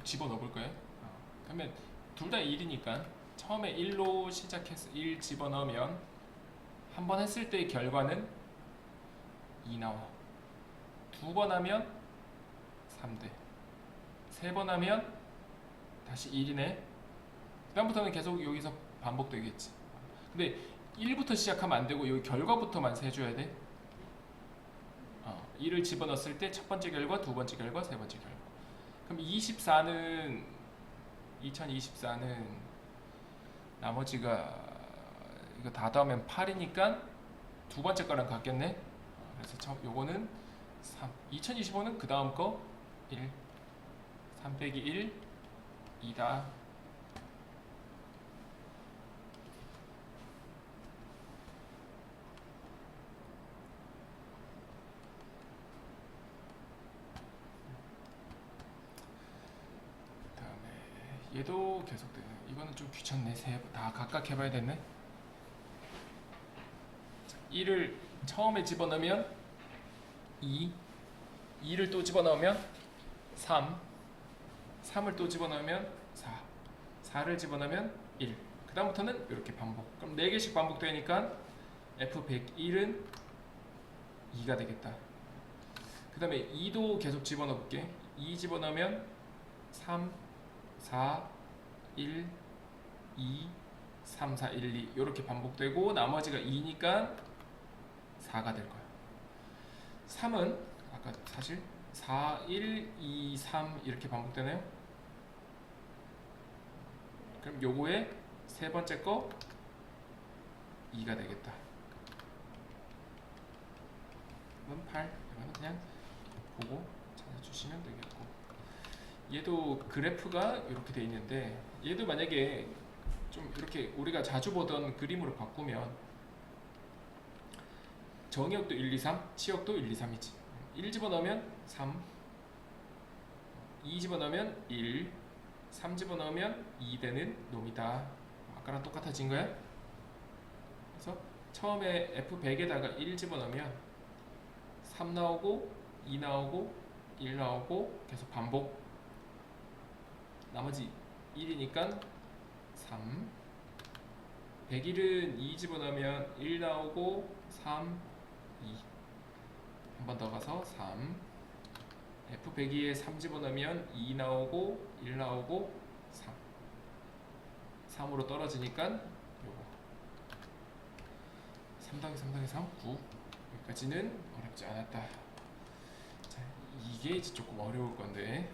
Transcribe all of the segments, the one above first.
집어넣어 볼 거예요. 그러면 둘 다 1이니까 처음에 1로 시작해서 1 집어넣으면 한 번 했을 때의 결과는 2 나와. 두 번 하면 3돼. 세 번 하면 다시 1이네. 그다음부터는 계속 여기서 반복되겠지. 근데 1부터 시작하면 안 되고 여기 결과부터만 세줘야 돼. 1을 집어넣었을 때 첫 번째 결과, 두 번째 결과, 세 번째 결과. 그럼 2024는 나머지가 이거 다 더하면 8이니까 두 번째 거랑 같겠네. 그래서 요거는 3. 2025는 그 다음 거 1. 3 빼기 1 2다. 얘도 계속돼. 이거는 좀 귀찮네. 다 각각 해봐야 되네. 1을 처음에 집어넣으면 2, 2를 또 집어넣으면 3, 3을 또 집어넣으면 4, 4를 집어넣으면 1. 그 다음부터는 이렇게 반복. 그럼 4개씩 반복되니까 F101은 2가 되겠다. 그 다음에 2도 계속 집어넣을게. 2 집어넣으면 3, 4, 1, 2, 3, 4, 1, 2 이렇게 반복되고 나머지가 2니까 4가 될 거야. 3은 아까 사실 4, 1, 2, 3 이렇게 반복되네요. 그럼 요거의 세 번째 거 2가 되겠다. 이건 8. 이거는 그냥 보고 찾아주시면 되겠고. 얘도 그래프가 이렇게 돼 있는데 얘도 만약에 좀 이렇게 우리가 자주 보던 그림으로 바꾸면 정의역도 1, 2, 3, 치역도 1, 2, 3이지. 1 집어넣으면 3, 2 집어넣으면 1, 3 집어넣으면 2 되는 놈이다. 아까랑 똑같아진 거야. 그래서 처음에 F100에다가 1 집어넣으면 3 나오고 2 나오고 1 나오고 계속 반복. 나머지 1이니까 3. 101은 2 집어넣으면 1 나오고 3, 2. 한 번 더 가서 3. F102에 3 집어넣으면 2 나오고 1 나오고 3. 3으로 떨어지니까 요거 3 더하기 3 더하기 3, 9. 여기까지는 어렵지 않았다. 자, 이게 이제 조금 어려울 건데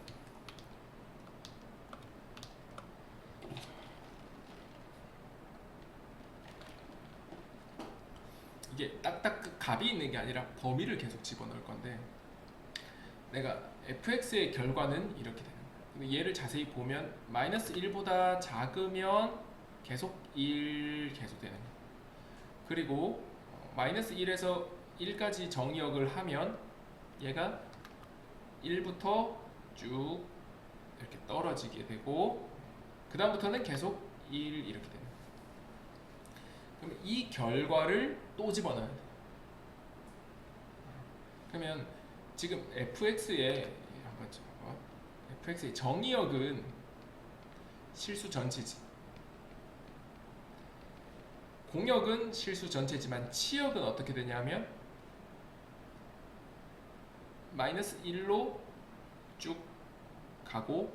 이게 딱딱 그 값이 있는 게 아니라 범위를 계속 집어넣을 건데 내가 fx의 결과는 이렇게 되는 거야. 근데 얘를 자세히 보면 마이너스 1보다 작으면 계속 1 계속 되는 거야. 그리고 마이너스 1에서 1까지 정의역을 하면 얘가 1부터 쭉 이렇게 떨어지게 되고 그 다음부터는 계속 1 이렇게 되는 거야. 그럼 이 결과를 또 집어넣어야 돼. 그러면 지금 fx의 한번 봐봐. fx의 정의역은 실수 전체지. 공역은 실수 전체지만 치역은 어떻게 되냐면 마이너스 1로 쭉 가고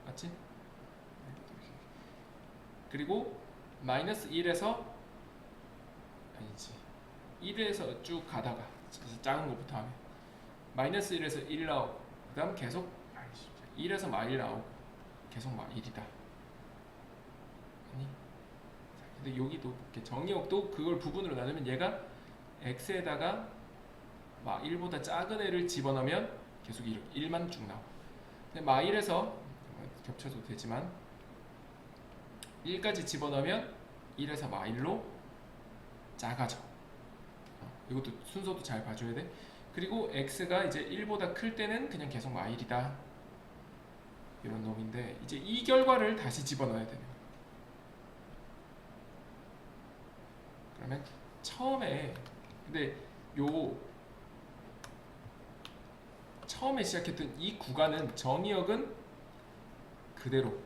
맞지? 그리고 마이너스 1에서 아니지 1에서 쭉 가다가 작은 것부터 하면 마이너스 1에서 1 나오고 그 다음 계속 1에서 마1 나오고 계속 마1이다. 아니 근데 여기도 이렇게 정의역도 그걸 부분으로 나누면 얘가 x에다가 마 1보다 작은 애를 집어넣으면 계속 이렇게 1만 쭉 나와. 근데 마 1에서 겹쳐도 되지만 1까지 집어넣으면 1에서 마 1로 작아져. 이것도 순서도 잘 봐줘야 돼. 그리고 x가 이제 1보다 클 때는 그냥 계속 마 1이다. 이런 놈인데 이제 이 결과를 다시 집어넣어야 되는 거야. 그러면 처음에 근데 요 처음에 시작했던 이 구간은 정의역은 그대로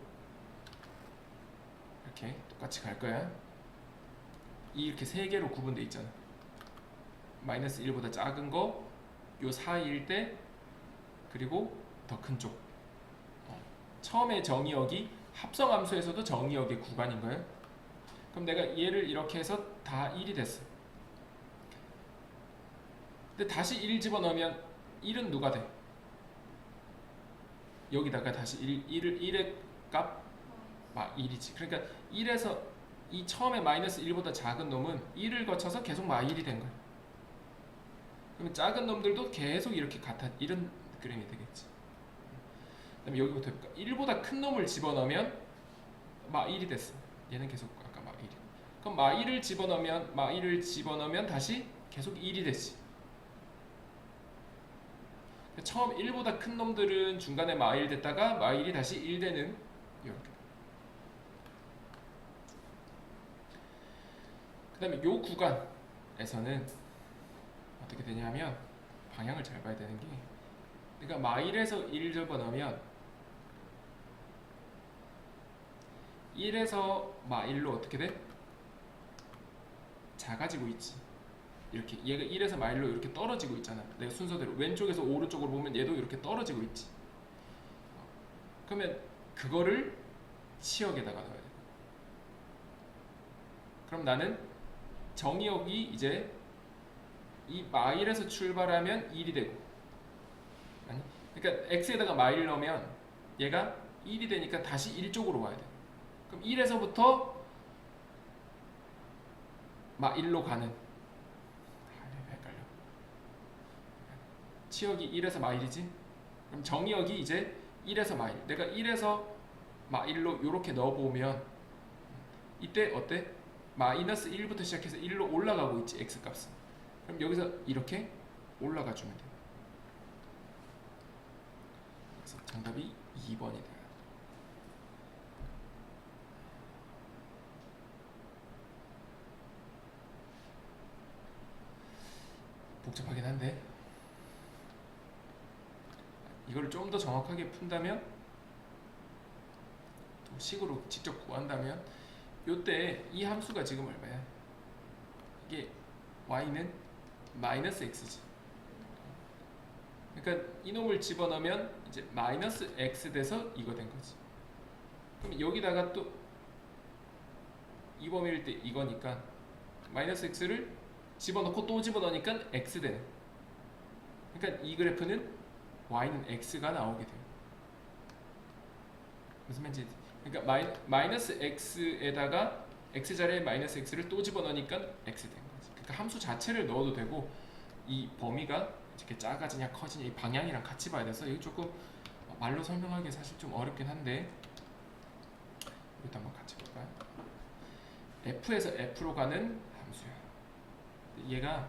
이렇게 똑같이 갈 거야. 이렇게 세 개로 구분돼 있잖아. 마이너스 1보다 작은 거, 요 사이일 때, 그리고 더 큰 쪽. 처음에 정의역이 합성함수에서도 정의역의 구간인 거예요. 그럼 내가 얘를 이렇게 해서 다 1이 됐어. 근데 다시 1 집어넣으면 1은 누가 돼? 여기다가 다시 1의 값 1이지. 그러니까 1에서 이 처음에 마이너스 1보다 작은 놈은 1을 거쳐서 계속 1이 된 거야. 그러면 작은 놈들도 계속 이렇게 이런 그림이 되겠지. 그다음에 여기부터 해볼까? 1보다 큰 놈을 집어넣으면 1이 됐어. 얘는 계속 아까 1이. 그럼 1을 집어넣으면 다시 계속 1이 됐지. 처음 1보다 큰 놈들은 중간에 1 됐다가 1이 다시 1 되는 이렇게. 그 다음에 요 구간에서는 어떻게 되냐면 방향을 잘 봐야 되는 게, 그러니까 1에서 1 집어넣으면 1에서 1로 어떻게 돼? 작아지고 있지. 이렇게 얘가 1에서 1로 이렇게 떨어지고 있잖아. 내가 순서대로 왼쪽에서 오른쪽으로 보면 얘도 이렇게 떨어지고 있지. 그러면 그거를 치역에다가 넣어야 돼. 그럼 나는 정의역이 이제 이 마일에서 출발하면 1이 되고, 아니, 그러니까 x에다가 마일 넣으면 얘가 1이 되니까 다시 1 쪽으로 와야 돼. 그럼 1에서부터 1로 가는, 헷갈려. 치역이 1에서 마일이지. 그럼 정의역이 이제 1에서 마일. 내가 1에서 마일로 이렇게 넣어보면 이때 어때? 마이너스 1부터 시작해서 1로 올라가고 있지, x값은. 그럼 여기서 이렇게 올라가 주면 돼. 그래서 정답이 2번이 돼요. 복잡하긴 한데 이걸 좀 더 정확하게 푼다면, 또 식으로 직접 구한다면, 요때 이 함수가 지금 얼마야? 이게 y는 마이너스 x지. 그러니까 이놈을 집어넣으면 이제 마이너스 x 돼서 이거 된 거지. 그럼 여기다가 또 이 범위일 때 이거니까 마이너스 x를 집어넣고 또 집어넣으니까 x 되네. 그러니까 이 그래프는 y는 x가 나오게 돼요. 무슨 말인지. 그러니까 마이너스 x에다가 x 자리에 마이너스 x를 또 집어넣으니까 x 된 거지. 그러니까 함수 자체를 넣어도 되고, 이 범위가 이렇게 작아지냐 커지냐 이 방향이랑 같이 봐야 돼서 이거 조금 말로 설명하기 사실 좀 어렵긴 한데, 이것도 한번 같이 볼까요? f에서 f로 가는 함수야. 얘가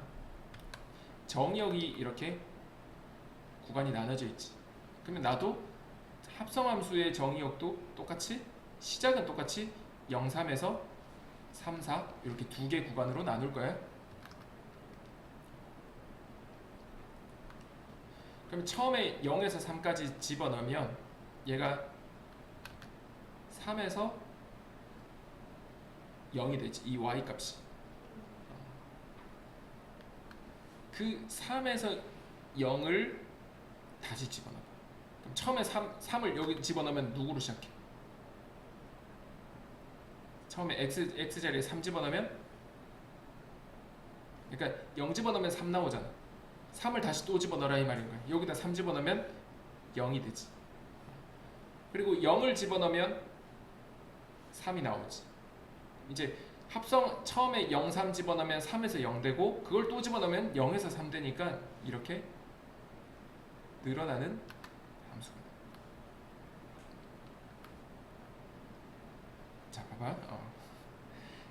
정의역이 이렇게 구간이 나눠져 있지. 그러면 나도 합성함수의 정의역도 똑같이 시작은 똑같이 0, 3에서 3, 4 이렇게 두 개 구간으로 나눌 거야. 그럼 처음에 0에서 3까지 집어넣으면 얘가 3에서 0이 되지. 이 y 값이. 그 3에서 0을 다시 집어넣어. 그럼 처음에 3을 여기 집어넣으면 누구로 시작해? 처음에 x 자리에 3 집어넣으면, 그러니까 0 집어넣으면 3 나오잖아. 3을 다시 또 집어넣어라 이 말인 거야. 여기다 3 집어넣으면 0이 되지. 그리고 0을 집어넣으면 3이 나오지. 이제 합성 처음에 0, 3 집어넣으면 3에서 0 되고, 그걸 또 집어넣으면 0에서 3 되니까 이렇게 늘어나는 함수가 돼. 자, 봐봐.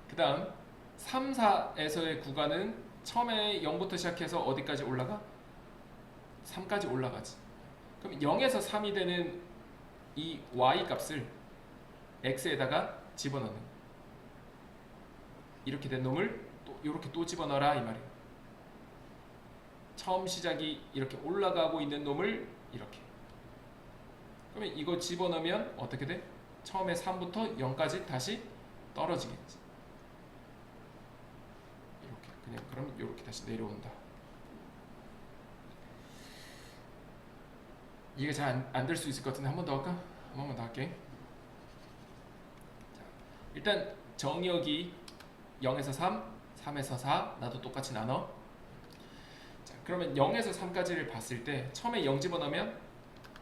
그 다음 3, 4에서의 구간은 처음에 0부터 시작해서 어디까지 올라가? 3까지 올라가지. 그럼 0에서 3이 되는 이 y 값을 x에다가 집어넣는 거야. 이렇게 된 놈을 또 이렇게 또 집어넣어라 이 말이에요. 처음 시작이 이렇게 올라가고 있는 놈을 이렇게. 그러면 이거 집어넣으면 어떻게 돼? 처음에 3부터 0까지 다시 떨어지겠지. 이렇게 그냥 그럼 이렇게 다시 내려온다. 이게 잘 안 될 수 있을 것 같은데 한 번 더 할까? 한 번만 더 할게. 자, 일단 정의역이 0에서 3, 3에서 4 나도 똑같이 나눠. 자, 그러면 0에서 3까지를 봤을 때 처음에 0 집어넣으면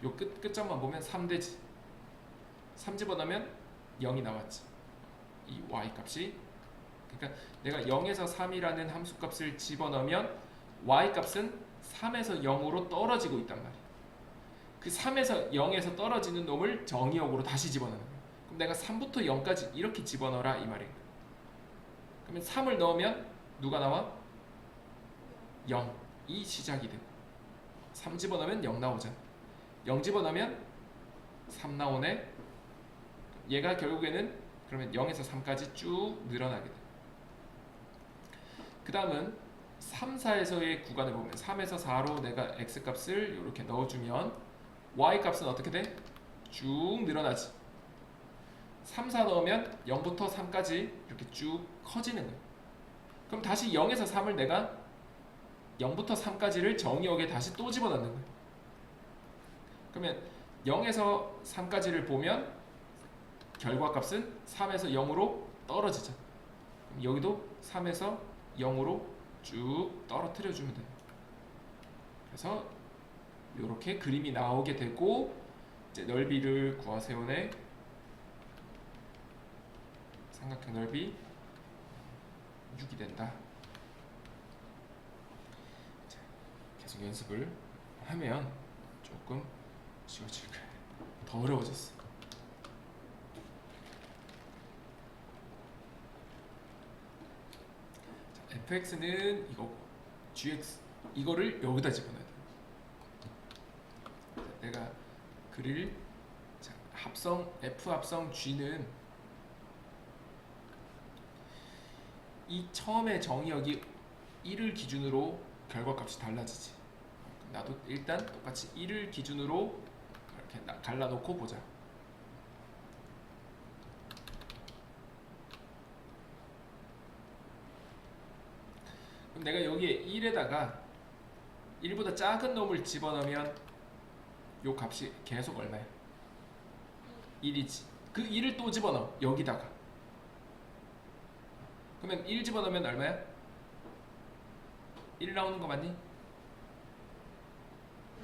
요 끝점만 보면 3 되지. 3 집어넣으면 0이 나왔지. 이 y 값이. 그러니까 내가 0에서 3이라는 함수값을 집어넣으면 y 값은 3에서 0으로 떨어지고 있단 말이야. 그 3에서 0에서 떨어지는 놈을 정의역으로 다시 집어넣는 거야. 그럼 내가 3부터 0까지 이렇게 집어넣어라 이 말이야. 그러면 3을 넣으면 누가 나와? 0이 시작이 되고 3 집어넣으면 0 나오잖아. 0 집어넣으면 3 나오네. 얘가 결국에는 그러면 0에서 3까지 쭉 늘어나게 돼. 그 다음은 3, 4에서의 구간을 보면 3에서 4로 내가 x값을 이렇게 넣어주면 y값은 어떻게 돼? 쭉 늘어나지. 3, 4 넣으면 0부터 3까지 이렇게 쭉 커지는 거야. 그럼 다시 0에서 3을 내가 0부터 3까지를 정의역에 다시 또 집어넣는 거야. 그러면 0에서 3까지를 보면 결과값은 3에서 0으로 떨어지죠. 그럼 여기도 3에서 0으로 쭉 떨어뜨려 주면 돼요. 그래서 이렇게 그림이 나오게 되고 이제 넓이를 구하세요네. 삼각형 넓이 6이 된다. 자, 계속 연습을 하면 조금 쉬워질 거예요. 더 어려워졌어. 자, fx는 이거 gx 이거를 여기다 집어넣어야 돼. 내가 그릴 자, 합성 f 합성 g는 이 처음에 정의역이 1을 기준으로 결과값이 달라지지. 나도 일단 똑같이 1을 기준으로 이렇게 갈라놓고 보자. 그럼 내가 여기에 1에다가 1보다 작은 놈을 집어넣으면 요 값이 계속 얼마야? 1이지. 그 1을 또 집어넣어 여기다가. 그러면 1 집어넣으면 얼마야? 1 나오는 거 맞니?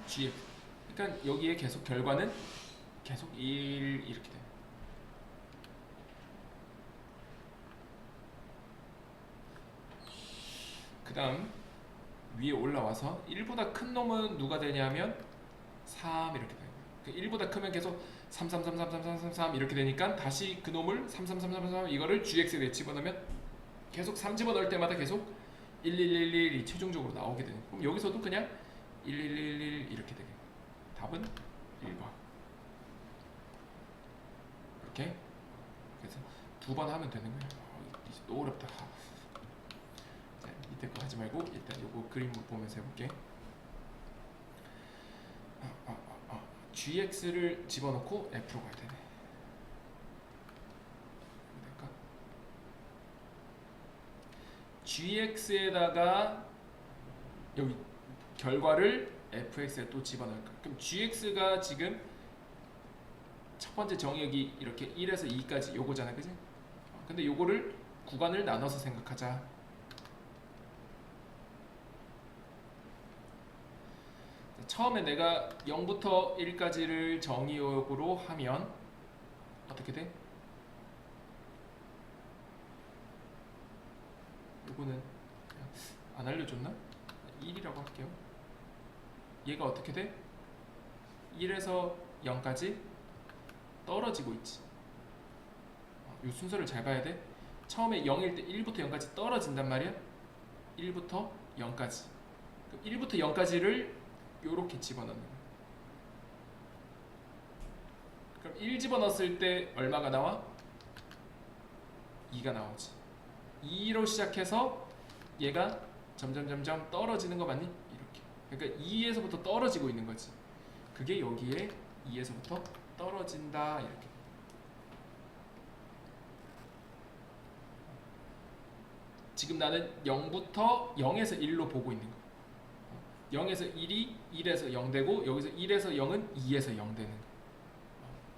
G. 그러니까 여기에 계속 결과는 계속 1 이렇게 돼. 그 다음 위에 올라와서 1보다 큰 놈은 누가 되냐면 3 이렇게 돼요. 1보다 크면 계속 3, 3, 3, 3, 3, 3, 3, 3 이렇게 되니까 다시 그 놈을 3, 3, 3, 3, 3 이거를 gx에 집어넣으면 계속 3 집어넣을 때마다 계속 1, 1, 1, 1이 최종적으로 나오게 되는. 그럼 여기서도 그냥 1, 1, 1, 1 이렇게 되게. 답은 1번. 이렇게. 그래서 2번 하면 되는 거예요. 이제 또 어렵다. 자, 밑에 거 하지 말고 일단 요거 그림 보면서 해볼게. gx를 집어넣고 f로 가야 되네. 될까? gx에다가 여기 결과를 fx에 또 집어넣을까? 그럼 gx가 지금 첫 번째 정의역이 이렇게 1에서 2까지 요거잖아, 그지? 근데 요거를 구간을 나눠서 생각하자. 처음에 내가 0부터 1까지를 정의역으로 하면 어떻게 돼? 요거는 안 알려줬나? 1이라고 할게요. 얘가 어떻게 돼? 1에서 0까지 떨어지고 있지. 이 순서를 잘 봐야 돼. 처음에 0일 때 1부터 0까지 떨어진단 말이야. 1부터 0까지. 1부터 0까지를 요렇게 집어넣는 거야. 그럼 1 집어넣었을 때 얼마가 나와? 2가 나오지. 2로 시작해서 얘가 점점 떨어지는 거 맞니? 이렇게. 그러니까 2에서부터 떨어지고 있는 거지. 그게 여기에 2에서부터 떨어진다 이렇게. 지금 나는 0부터 0에서 1로 보고 있는 거야. 0에서 1이 1에서 0 되고 여기서 1에서 0은 2에서 0 되는 거야.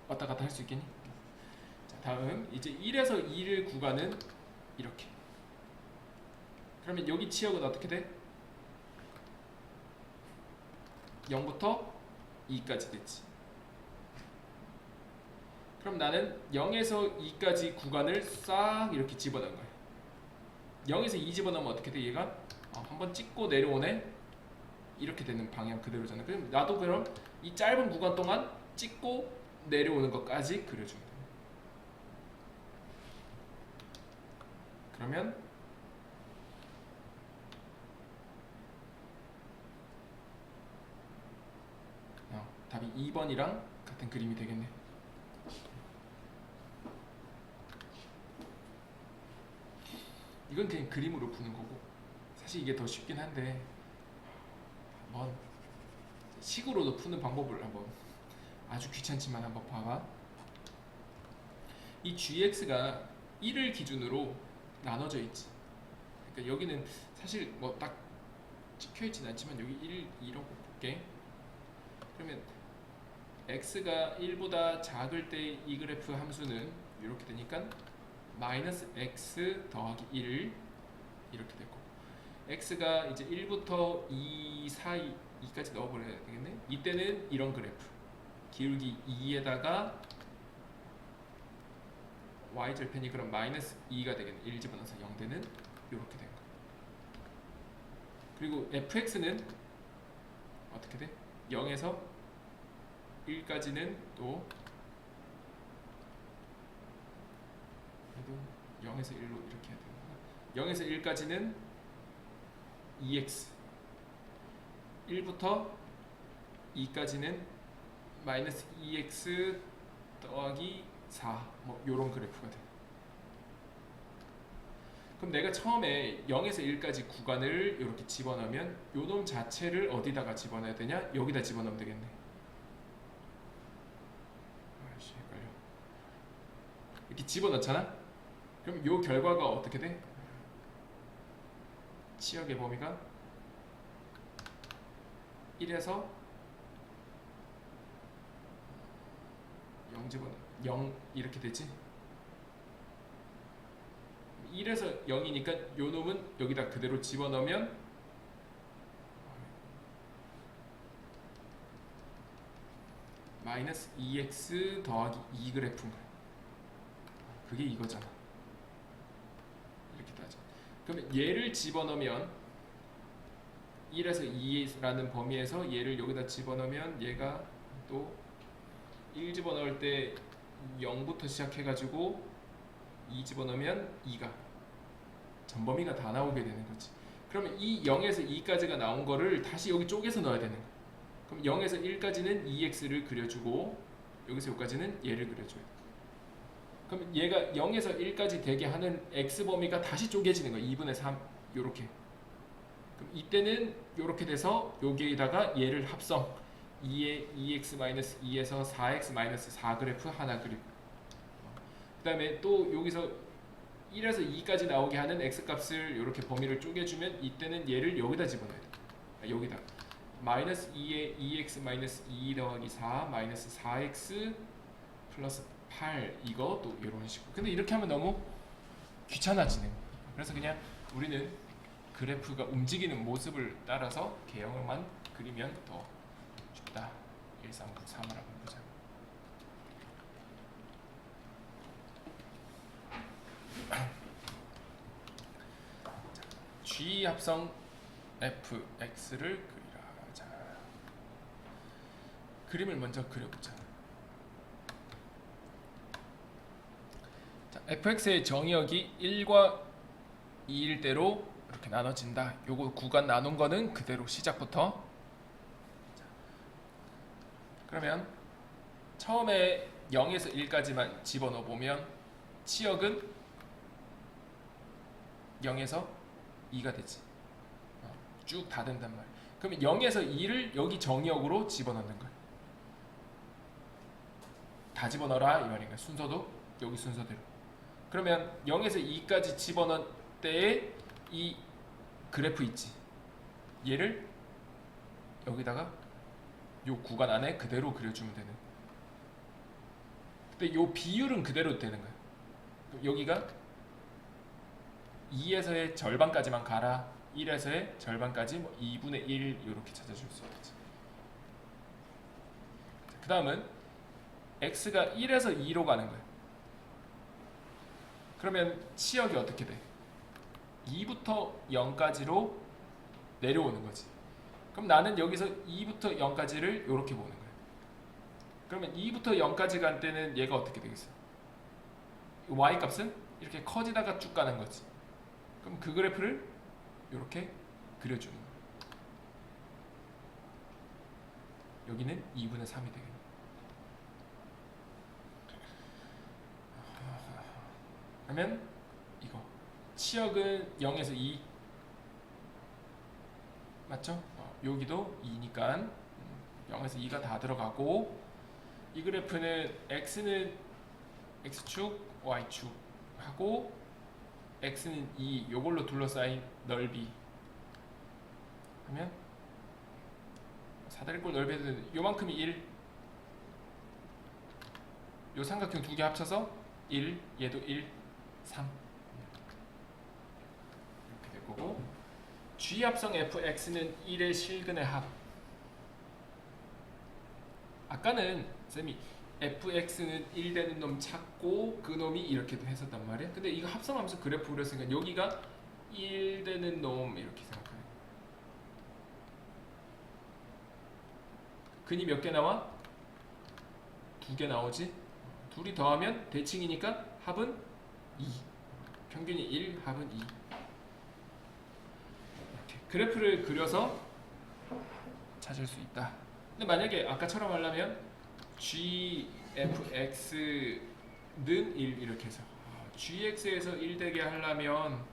왔다 갔다 할 수 있겠니? 자, 다음 이제 1에서 2를 구간은 이렇게. 그러면 여기 치역은 어떻게 돼? 0부터 2까지 됐지. 그럼 나는 0에서 2까지 구간을 싹 이렇게 집어넣은 거야. 0에서 2 집어넣으면 어떻게 돼? 얘가 한번 찍고 내려오네. 이렇게 되는 방향 그대로잖아. 그럼 나도 그럼 이 짧은 구간 동안 찍고 내려오는 것까지 그려주면 돼. 그러면 답이 2번이랑 같은 그림이 되겠네. 이건 그냥 그림으로 푸는 거고 사실 이게 더 쉽긴 한데 한번 식으로도 푸는 방법을 한번 아주 귀찮지만 한번 봐봐. 이 gx가 1을 기준으로 나눠져 있지. 그러니까 여기는 사실 뭐 딱 찍혀있진 않지만 여기 1, 2라고 볼게. 그러면 x가 1보다 작을 때 이 그래프 함수는 이렇게 되니까 마이너스 x 더하기 1 이렇게 되고, x가 이제 1부터 2 사이 2까지 넣어버려야 되겠네. 이때는 이런 그래프 기울기 2에다가 y절편이 그럼 마이너스 2가 되겠네. 1 집어넣어서 0 되는 이렇게 된 거. 그리고 fx는 어떻게 돼? 0에서 1까지는 또 0에서 1로 이렇게 해야 되는구나. 0에서 1까지는 2x, 1부터 2까지는 마이너스 2x 더하기 4, 뭐 요런 그래프가 돼. 그럼 내가 처음에 0에서 1까지 구간을 이렇게 집어넣으면 요 놈 자체를 어디다가 집어넣어야 되냐? 여기다 집어넣으면 되겠네. 아이씨, 헷갈려. 이렇게 집어넣잖아? 그럼 요 결과가 어떻게 돼? 치역의 범위가 1에서 0 집어넣어 0 이렇게 되지? 1에서 0이니까 요 놈은 여기다 그대로 집어넣으면 마이너스 2x 더하기 2 그래프인 거야. 그게 이거잖아. 이렇게 따져. 그러면 얘를 집어넣으면 1에서 2라는 범위에서 얘를 여기다 집어넣으면 얘가 또 1 집어넣을 때 0부터 시작해가지고 2 집어넣으면 2가 전범위가 다 나오게 되는 거지. 그러면 이 0에서 2까지가 나온 거를 다시 여기 쪼개서 넣어야 되는 거야. 그럼 0에서 1까지는 2x를 그려주고 여기서 여기까지는 얘를 그려줘야 돼. 그럼 얘가 0에서 1까지 되게 하는 x범위가 다시 쪼개지는 거야. 2분의 3 요렇게. 그럼 이때는 요렇게 돼서 여기에다가 얘를 합성 2에 2x-2에서 4x-4 그래프 하나 그리고 그 다음에 또 여기서 1에서 2까지 나오게 하는 x값을 이렇게 범위를 쪼개주면 이때는 얘를 여기다 집어넣어야 돼. 여기다 마이너스 2에 2x-2 더하기 4 마이너스 4x 플러스 8 이거 또 이런 식으로. 근데 이렇게 하면 너무 귀찮아지는 거야. 그래서 그냥 우리는 그래프가 움직이는 모습을 따라서 개형만 그리면 더 쉽다. 1, 3, 9, 3을 한번 보자. G 합성 fx를 그리라. 자, 그림을 먼저 그려보자. 자, fx의 정의역이 1과 2일 대로 이렇게 나눠진다. 요거 구간 나눈 거는 그대로 시작부터. 자, 그러면 처음에 0에서 1까지만 집어넣어 보면 치역은 0에서 2가 되지. 쭉 다 된단 말이야. 그러면 0에서 2를 여기 정의역으로 집어넣는 거야. 다 집어넣어라 이 말인 거야. 순서도 여기 순서대로. 그러면 0에서 2까지 집어넣을 때에 이 그래프 있지. 얘를 여기다가 요 구간 안에 그대로 그려주면 되는. 근데 요 비율은 그대로 되는 거야. 여기가 2에서의 절반까지만 가라. 1에서의 절반까지 뭐 2분의 1 이렇게 찾아줄 수 있겠지. 그 다음은 x가 1에서 2로 가는 거야. 그러면 치역이 어떻게 돼? 2부터 0까지로 내려오는 거지. 그럼 나는 여기서 2부터 0까지를 이렇게 보는 거야. 그러면 2부터 0까지 갈 때는 얘가 어떻게 되겠어? y 값은 이렇게 커지다가 쭉 가는 거지. 그럼 그 그래프를 이렇게 그려주는 거야. 여기는 2분의 3이 되겠네. 그러면 이거 치역은 0에서 2 맞죠? 여기도 2니까 0에서 2가 다 들어가고 이 그래프는 x는 x축, y축 하고 x는 2 요걸로 둘러싸인 넓이 하면 사다리꼴 넓이는 요만큼이 1 요 삼각형 두 개 합쳐서 1 얘도 1 3 이렇게 될 거고 G합성 fx는 1의 실근의 합. 아까는 쌤이 fx는 1 되는 놈 찾고 그 놈이 이렇게 했었단 말이야. 근데 이거 합성하면서 그래프 그렸으니까 여기가 1 되는 놈 이렇게 생각하네. 근이 몇 개 나와? 2개 나오지? 둘이 더하면 대칭이니까 합은 2. 평균이 1, 합은 2. 이렇게 그래프를 그려서 찾을 수 있다. 근데 만약에 아까처럼 하려면 gfx는 1 이렇게 해서 gx에서 1 되게 하려면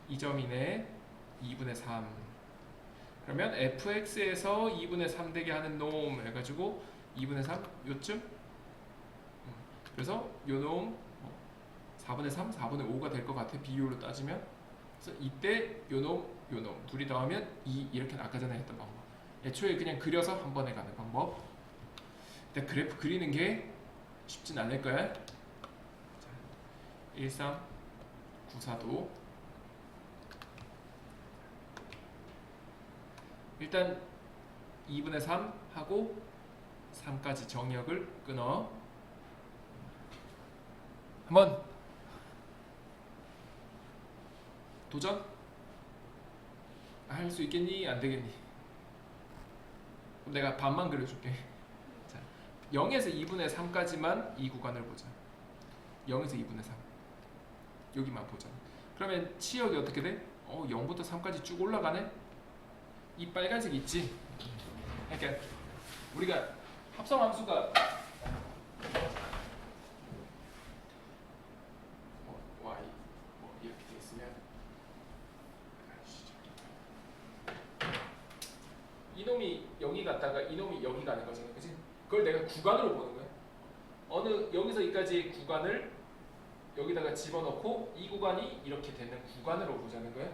이 점이네. 2분의 3. 그러면 fx에서 2분의 3 되게 하는 놈 해가지고 2분의 3 요쯤. 그래서 요 놈 4분의 3, 4분의 5가 될 것 같아. 비율로 따지면. 그래서 이때 요 놈 둘이 더하면 2 이렇게 아까 전에 했던 방법. 애초에 그냥 그려서 한 번에 가는 방법. 일단 그래프 그리는 게 쉽진 않을 거야. 13, 94도. 일단 2분의 3 하고 3까지 정역을 끊어. 한번 도전? 할 수 있겠니? 안 되겠니? 그럼 내가 반만 그려줄게. 자, 0에서 2분의 3까지만 이 구간을 보자. 0에서 2분의 3 여기만 보자. 그러면 치역이 어떻게 돼? 0부터 3까지 쭉 올라가네? 이 빨간색 있지? 그러니까 우리가 합성함수가 y 이렇게 돼 있으면 이놈이 여기 갔다가 이놈이 여기 가는 거잖아, 그치? 그걸 내가 구간으로 보는 거야. 여기서 여기까지의 구간을 여기다가 집어넣고 이 구간이 이렇게 되는 구간으로 보자는 거야.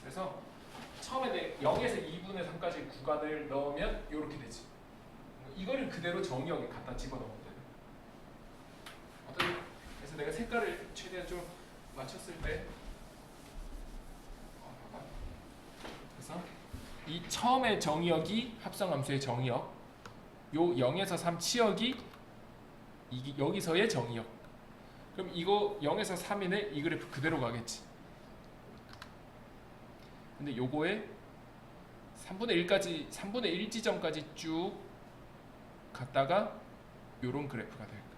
그래서 처음에 0에서 2분의 3까지 구간을 넣으면 이렇게 되지. 이거를 그대로 정의역에 갖다 집어넣으면 돼. 그래서 내가 색깔을 최대한 좀 맞췄을 때 그래서 이 처음의 정의역이 합성함수의 정의역, 요 0에서 3 치역이 여기서의 정의역. 그럼 이거 0에서 3이네. 이 그래프 그대로 가겠지. 근데 요거에 3분의 1까지 3분의 1 지점까지 쭉 갔다가 요런 그래프가 될 거야.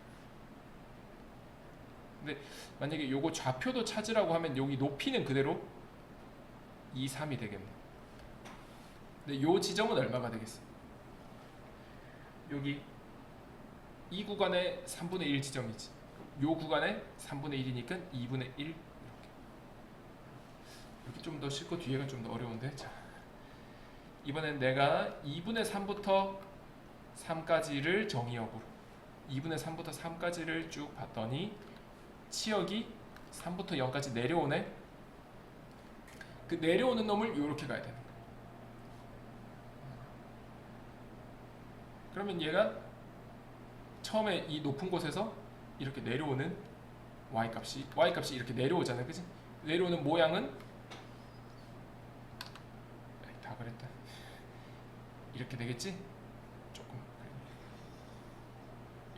근데 만약에 요거 좌표도 찾으라고 하면 여기 높이는 그대로 2, 3이 되겠네. 근데 요 지점은 얼마가 되겠어? 여기 이 구간에 3분의 1 지점이지. 요 구간에 3분의 1이니까 2분의 1 이렇게 좀 더 쉽고 뒤에가 좀 더 어려운데. 자, 이번엔 내가 2분의 3부터 3까지를 정의역으로 2분의 3부터 3까지를 쭉 봤더니 치역이 3부터 0까지 내려오네. 그 내려오는 놈을 이렇게 가야 되는 거야. 그러면 얘가 처음에 이 높은 곳에서 이렇게 내려오는 y값이 이렇게 내려오잖아요, 그치? 내려오는 모양은 다 그랬다. 이렇게 되겠지? 조금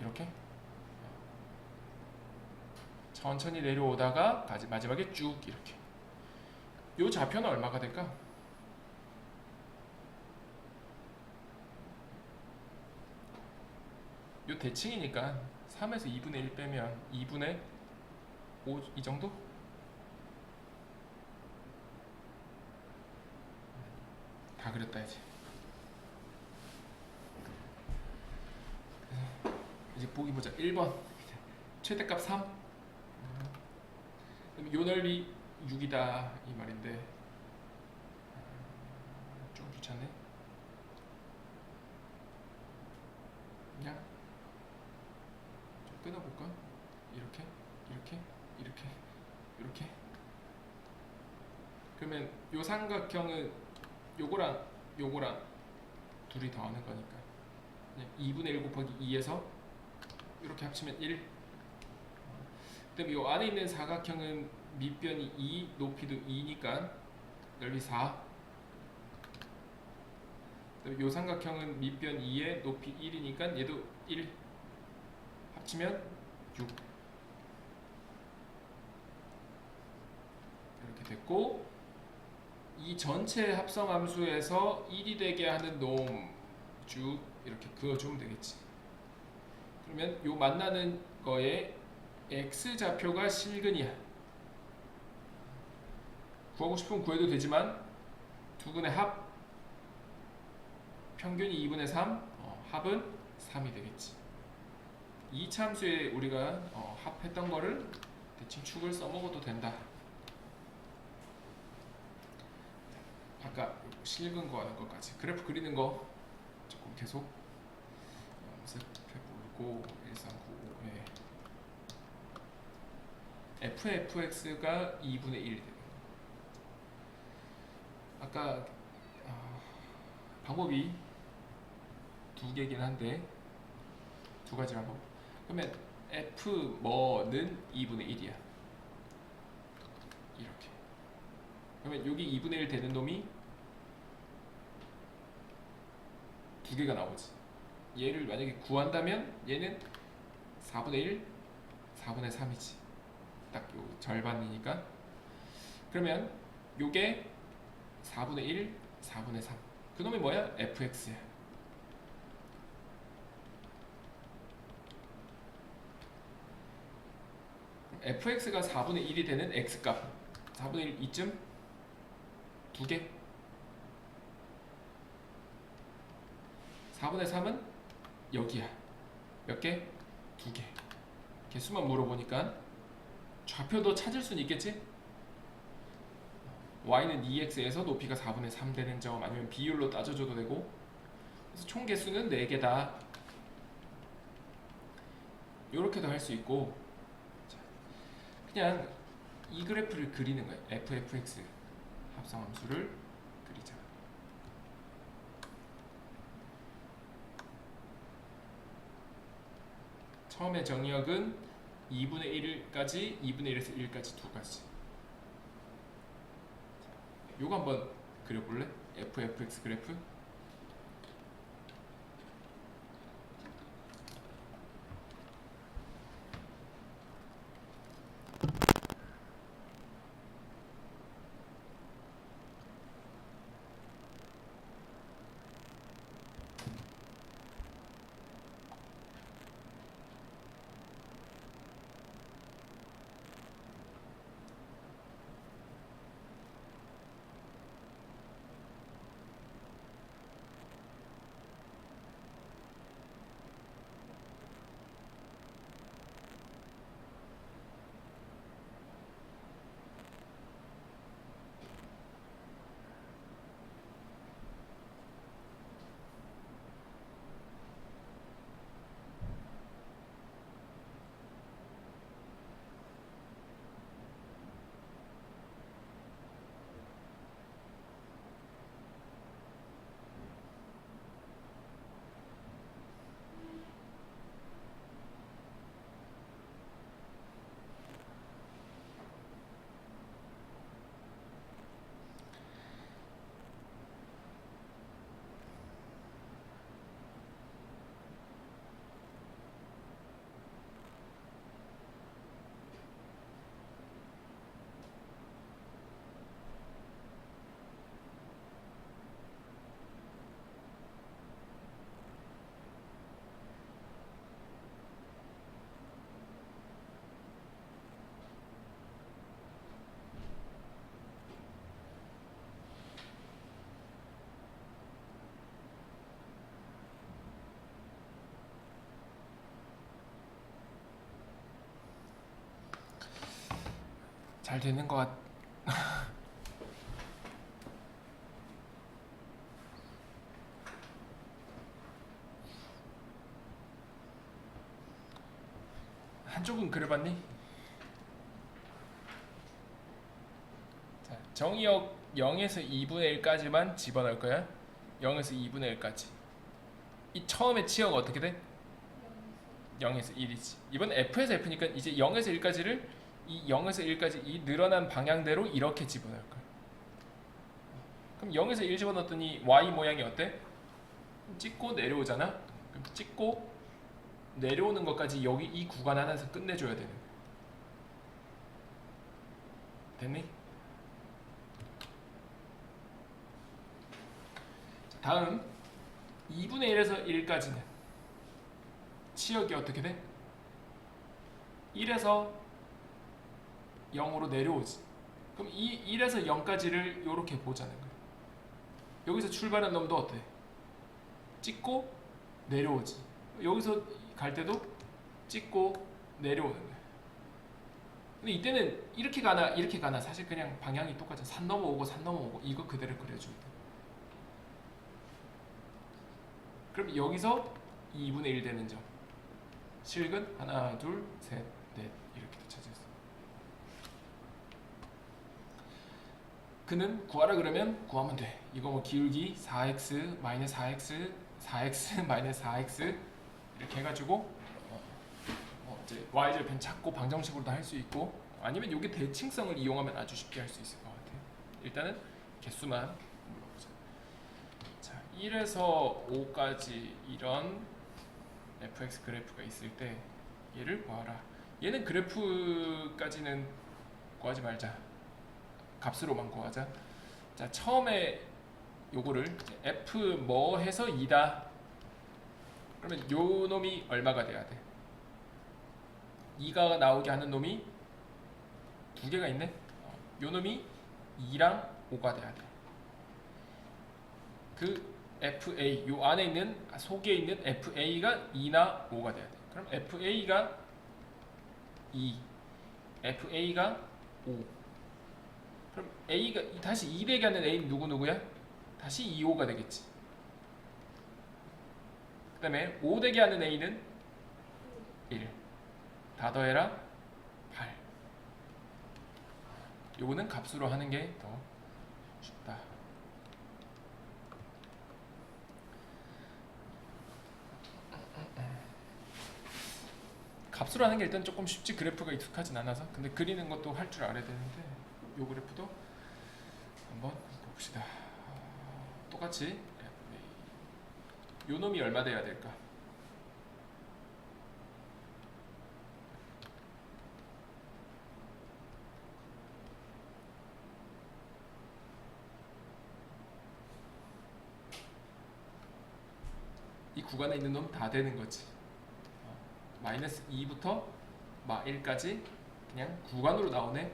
이렇게 천천히 내려오다가 마지막에 쭉 이렇게. 요 좌표는 얼마가 될까? 요 대칭이니까 3에서 2분의 1 빼면 2분의 5 이 정도? 다 그렸다 이제. 이제 보기 보자. 1번 최대값 3. 요 넓이 6이다 이 말인데 좀 귀찮네. 그냥 좀 끊어볼까? 이렇게 그러면 요 삼각형은 요거랑 둘이 더하는 거니까 그냥 2분의 1 곱하기 2에서 이렇게 합치면 1. 그다음에 요 안에 있는 사각형은 밑변이 2, 높이도 2니까 넓이 4. 그다음에 요 삼각형은 밑변 2에 높이 1이니까 얘도 1. 합치면 6. 이렇게 됐고, 이 전체 합성함수에서 1이 되게 하는 놈 쭉 이렇게 그어주면 되겠지. 그러면 요 만나는 거에 x좌표가 실근이야. 구하고 싶으면 구해도 되지만 두근의 합 평균이 2분의 3 합은 3이 되겠지. 이 참수에 우리가 합했던 거를 대칭 축을 써먹어도 된다. 아까 실근 구하는 것까지 그래프 그리는 거 조금 계속 연습해보고 1395에 fx가 2분의 1이 되는 거. 아까 방법이 두 개긴 한데 두 가지 방법. 그러면 f 뭐는 2분의 1이야. 이렇게. 그러면 여기 2분의 1 되는 놈이 두 개가 나오지. 얘를 만약에 구한다면 얘는 4분의 1, 4분의 3이지. 딱 요 절반이니까. 그러면 요게 4분의 1, 4분의 3. 그 놈이 뭐야? fx야. fx가 4분의 1이 되는 x값 4분의 1 이쯤 두 개. 4분의 3은 여기야. 몇 개? 두 개. 개수만 물어보니까 좌표도 찾을 수는 있겠지? y는 2x에서 높이가 4분의 3 되는 점, 아니면 비율로 따져줘도 되고. 그래서 총 개수는 4개다. 요렇게도 할 수 있고, 그냥 이 그래프를 그리는 거예요. fx 합성함수를 그리자. 처음에 정의역은 2분의 1까지, 2분의 1에서 1까지 두 가지. 요거 한번 그려볼래? fx 그래프. 잘 되는 것 같. 한쪽은 그려봤니? 자, 정의역 0에서 2분의 1까지만 집어넣을 거야. 0에서 2분의 1까지. 이 처음에 치어가 어떻게 돼? 0에서 1이지. 이번 f에서 f니까 이제 0에서 1까지를 이 0에서 1까지 이 늘어난 방향대로 이렇게 집어넣을 거야. 그럼 0에서 1 집어넣었더니 y 모양이 어때? 찍고 내려오잖아. 그럼 찍고 내려오는 것까지 여기 이 구간 하나에서 끝내줘야 되는 거야. 됐니? 자, 다음 2분의 1에서 1까지는 치역이 어떻게 돼? 1에서 0으로 내려오지. 그럼 이 1에서 0까지를 이렇게 보자는 거야. 여기서 출발한 놈도 어때? 찍고 내려오지. 여기서 갈 때도 찍고 내려오는 거야. 근데 이때는 이렇게 가나 이렇게 가나 사실 그냥 방향이 똑같아. 산 넘어오고 산 넘어오고 이거 그대로 그려줘야 돼. 그럼 여기서 2분의 1 되는 점. 실근 하나, 둘, 셋, 넷 이렇게 찾았어. 그는 구하라 그러면 구하면 돼. 이거 뭐 기울기 4x 마이너스 4x 4x 마이너스 4x 이렇게 해가지고 이제 y절편 찾고 방정식으로도 할 수 있고 아니면 여기 대칭성을 이용하면 아주 쉽게 할 수 있을 것 같아. 일단은 개수만 물어보자. 자, 1에서 5까지 이런 fx 그래프가 있을 때 얘를 구하라. 얘는 그래프까지는 구하지 말자. 값으로만 구하자. 자, 처음에 요거를 f 뭐 해서 2다. 그러면 요 놈이 얼마가 돼야 돼? 2가 나오게 하는 놈이 두 개가 있네. 요 놈이 2랑 5가 돼야 돼. 그 FA 요 안에 있는 속에 있는 FA가 2나 5가 돼야 돼. 그럼 FA가 2, FA가 5. 그럼 A가 다시 2 되게 하는 A는 누구야? 다시 2, 5가 되겠지. 그 다음에 5 되게 하는 A는 1. 다 더해라 8. 요거는 값으로 하는 게 더 쉽다. 값으로 하는 게 일단 조금 쉽지. 그래프가 익숙하진 않아서. 근데 그리는 것도 할 줄 알아야 되는데 요 그래프도 한번 봅시다. 똑같이 요 놈이 얼마 돼야 될까? 이 구간에 있는 놈 다 되는 거지. 마이너스 2부터 마 1까지 그냥 구간으로 나오네.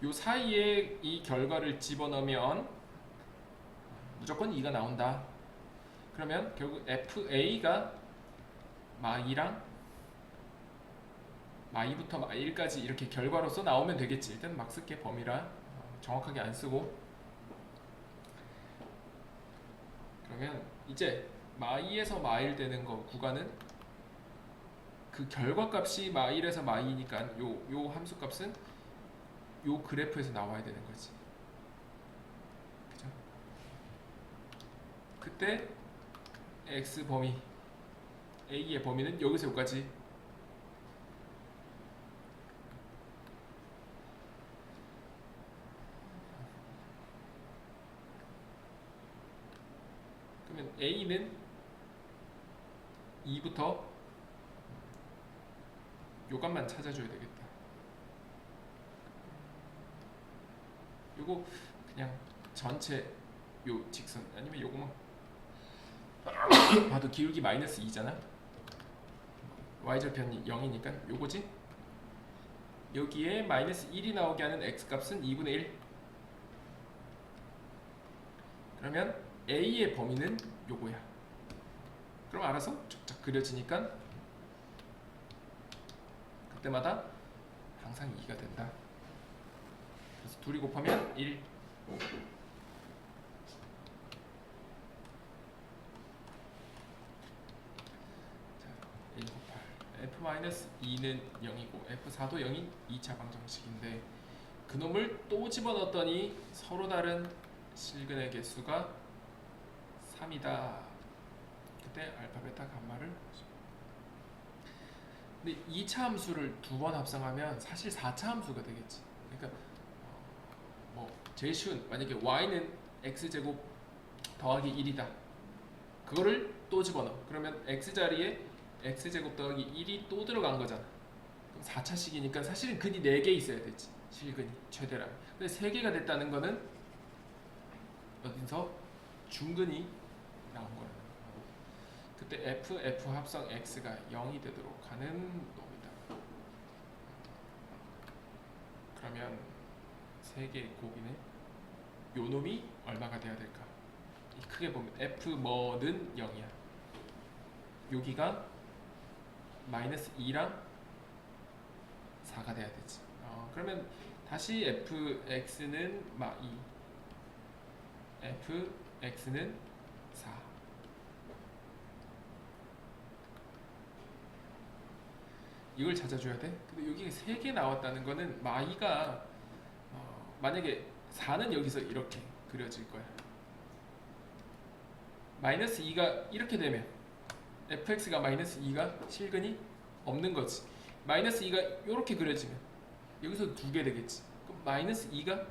요 사이에 이 결과를 집어넣으면 무조건 2가 나온다. 그러면 결국 FA가 마 2랑 마 2부터 마 1까지 이렇게 결과로서 나오면 되겠지. 일단 막 쓸게. 범위라 정확하게 안 쓰고. 그러면 이제 마 2에서 마 1 되는 거 구간은 그 결과값이 마 1에서 마 2니까 요 함수값은 요 그래프에서 나와야 되는 거지. 그죠? 그때 x 범위 a의 범위는 여기서 여기까지. 그러면 a는 2부터 요 값만 찾아줘야 되겠다. 요거 그냥 전체 요 직선 아니면 요거만 봐도 기울기 마이너스 2잖아. y절편이 0이니까 요거지. 여기에 마이너스 1이 나오게 하는 x값은 2분의 1. 그러면 a의 범위는 요거야. 그럼 알아서 쫙쫙 그려지니까 그때마다 항상 2가 된다. 그래서 둘이 곱하면 1. 자, 1 곱할 f-2는 0이고 f4도 0인 2차 방정식인데 그놈을 또 집어넣었더니 서로 다른 실근의 개수가 3이다. 그때 알파, 베타, 감마를. 근데 2차 함수를 두 번 합성하면 사실 4차 함수가 되겠지. 그러니까 뭐 제일 쉬운, 만약에 y는 x제곱 더하기 1이다. 그거를 또 집어넣어. 그러면 x자리에 x제곱 더하기 1이 또 들어간 거잖아. 그럼 4차식이니까 사실은 근이 4개 있어야 되지. 실근이 최대랑. 근데 3개가 됐다는 거는 어디서 중근이 나온 거라는 거고. 그때 f 합성 x가 0이 되도록 하는 놈이다. 그러면 3개의 곱이네. 요 놈이 얼마가 돼야 될까? 크게 보면 f 뭐는 0이야. 여기가 마이너스 2랑 4가 돼야 되지. 그러면 다시 fx는 마2, fx는 4. 이걸 찾아줘야 돼. 근데 여기 3개 나왔다는 거는 마2가 만약에 4는 여기서 이렇게 그려질 거야. 마이너스 2가 이렇게 되면 fx가 마이너스 2가 실근이 없는 거지. 마이너스 2가 이렇게 그려지면 여기서 2개 되겠지. 그럼 마이너스 2가